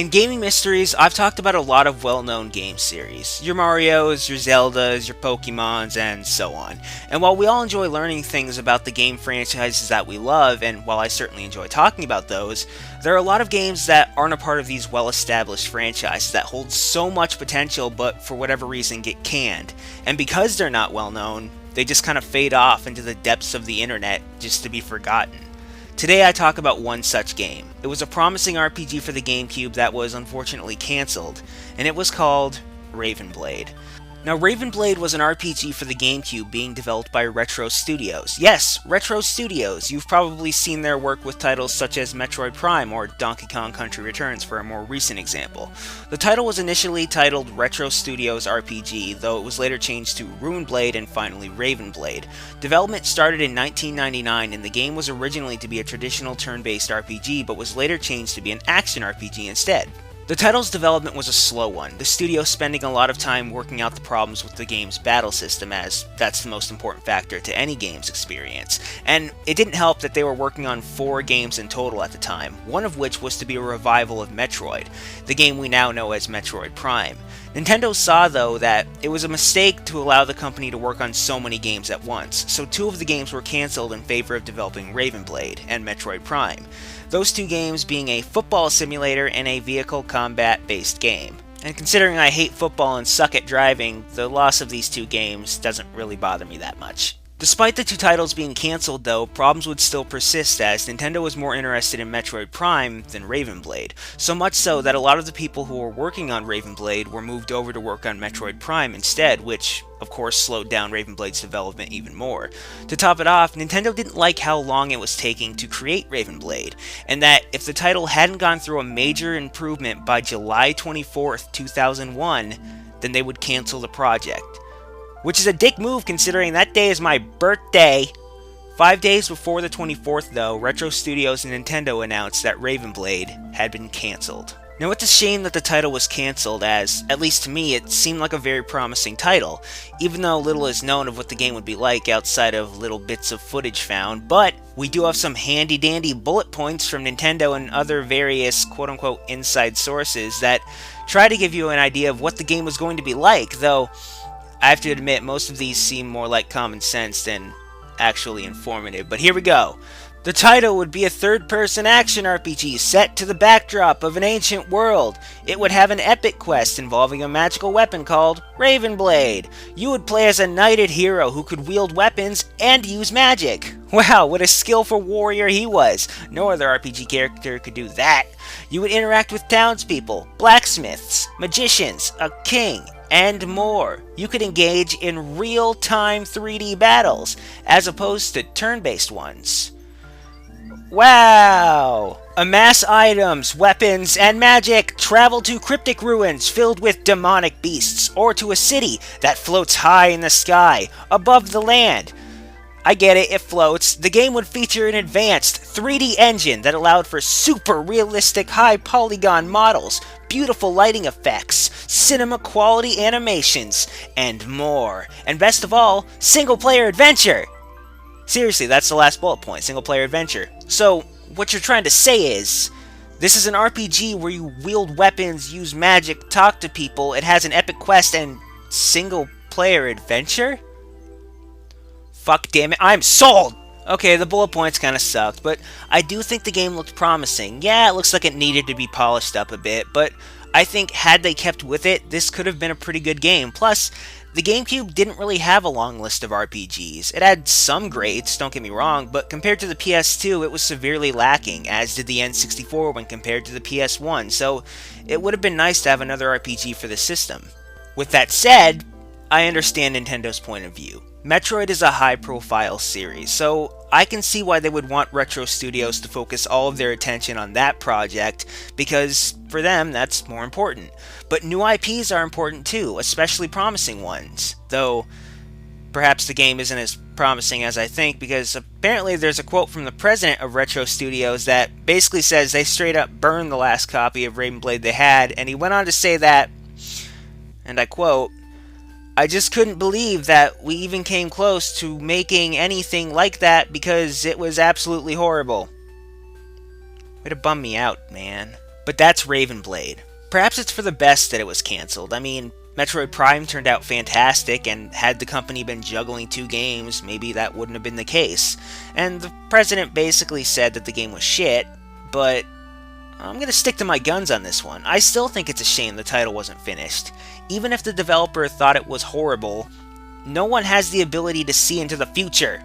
In Gaming Mysteries, I've talked about a lot of well-known game series. Your Marios, your Zeldas, your Pokemons, and so on. And while we all enjoy learning things about the game franchises that we love, and while I certainly enjoy talking about those, there are a lot of games that aren't a part of these well-established franchises that hold so much potential but for whatever reason get canned. And because they're not well-known, they just kind of fade off into the depths of the internet just to be forgotten. Today I talk about one such game. It was a promising RPG for the Gamecube that was unfortunately cancelled, and it was called Ravenblade. Now, Ravenblade was an RPG for the Gamecube being developed by Retro Studios. Yes, Retro Studios. You've probably seen their work with titles such as Metroid Prime or Donkey Kong Country Returns for a more recent example. The title was initially titled Retro Studios RPG, though it was later changed to Runeblade and finally Ravenblade. Development started in 1999, and the game was originally to be a traditional turn-based RPG, but was later changed to be an action RPG instead. The title's development was a slow one, the studio spending a lot of time working out the problems with the game's battle system, as that's the most important factor to any game's experience. And it didn't help that they were working on 4 games in total at the time, one of which was to be a revival of Metroid, the game we now know as Metroid Prime. Nintendo saw, though, that it was a mistake to allow the company to work on so many games at once, so 2 of the games were cancelled in favor of developing Ravenblade and Metroid Prime. Those 2 games being a football simulator and a vehicle combat-based game. And considering I hate football and suck at driving, the loss of these 2 games doesn't really bother me that much. Despite the 2 titles being cancelled though, problems would still persist as Nintendo was more interested in Metroid Prime than Ravenblade, so much so that a lot of the people who were working on Ravenblade were moved over to work on Metroid Prime instead, which of course slowed down Ravenblade's development even more. To top it off, Nintendo didn't like how long it was taking to create Ravenblade, and that if the title hadn't gone through a major improvement by July 24th, 2001, then they would cancel the project. Which is a dick move considering that day is my birthday. 5 days before the 24th though, Retro Studios and Nintendo announced that Ravenblade had been cancelled. Now it's a shame that the title was cancelled as, at least to me, it seemed like a very promising title, even though little is known of what the game would be like outside of little bits of footage found, but we do have some handy dandy bullet points from Nintendo and other various quote-unquote inside sources that try to give you an idea of what the game was going to be like, though I have to admit, most of these seem more like common sense than actually informative, but here we go. The title would be a third-person action RPG set to the backdrop of an ancient world. It would have an epic quest involving a magical weapon called Ravenblade. You would play as a knighted hero who could wield weapons and use magic. Wow, what a skillful warrior he was. No other RPG character could do that. You would interact with townspeople, blacksmiths, magicians, a king, and more. You could engage in real-time 3D battles, as opposed to turn-based ones. Wow! Amass items, weapons, and magic. Travel to cryptic ruins filled with demonic beasts, or to a city that floats high in the sky, above the land. I get it, it floats. The game would feature an advanced 3D engine that allowed for super realistic high polygon models, beautiful lighting effects, cinema quality animations, and more. And best of all, single player adventure! Seriously, that's the last bullet point, single player adventure. So, what you're trying to say is, this is an RPG where you wield weapons, use magic, talk to people, it has an epic quest, and single player adventure? Fuck damn it, I'm sold! Okay, the bullet points kinda sucked, but I do think the game looked promising. Yeah, it looks like it needed to be polished up a bit, but I think had they kept with it, this could have been a pretty good game. Plus, the GameCube didn't really have a long list of RPGs. It had some greats, don't get me wrong, but compared to the PS2, it was severely lacking, as did the N64 when compared to the PS1, so it would have been nice to have another RPG for the system. With that said, I understand Nintendo's point of view. Metroid is a high-profile series, so I can see why they would want Retro Studios to focus all of their attention on that project, because for them, that's more important. But new IPs are important too, especially promising ones, though perhaps the game isn't as promising as I think, because apparently there's a quote from the president of Retro Studios that basically says they straight up burned the last copy of Ravenblade they had, and he went on to say that, and I quote, "I just couldn't believe that we even came close to making anything like that because it was absolutely horrible." Way to bum me out, man. But that's Raven Blade. Perhaps it's for the best that it was cancelled. I mean, Metroid Prime turned out fantastic, and had the company been juggling 2 games, maybe that wouldn't have been the case. And the president basically said that the game was shit, but I'm gonna stick to my guns on this one. I still think it's a shame the title wasn't finished. Even if the developer thought it was horrible, no one has the ability to see into the future.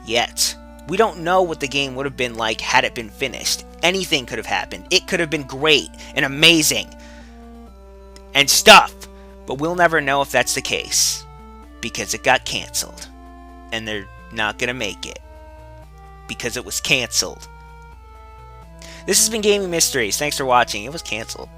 Yet. We don't know what the game would have been like had it been finished. Anything could have happened. It could have been great and amazing and stuff. But we'll never know if that's the case, because it got cancelled. And they're not gonna make it, because it was cancelled. This has been Gaming Mysteries. Thanks for watching. It was cancelled.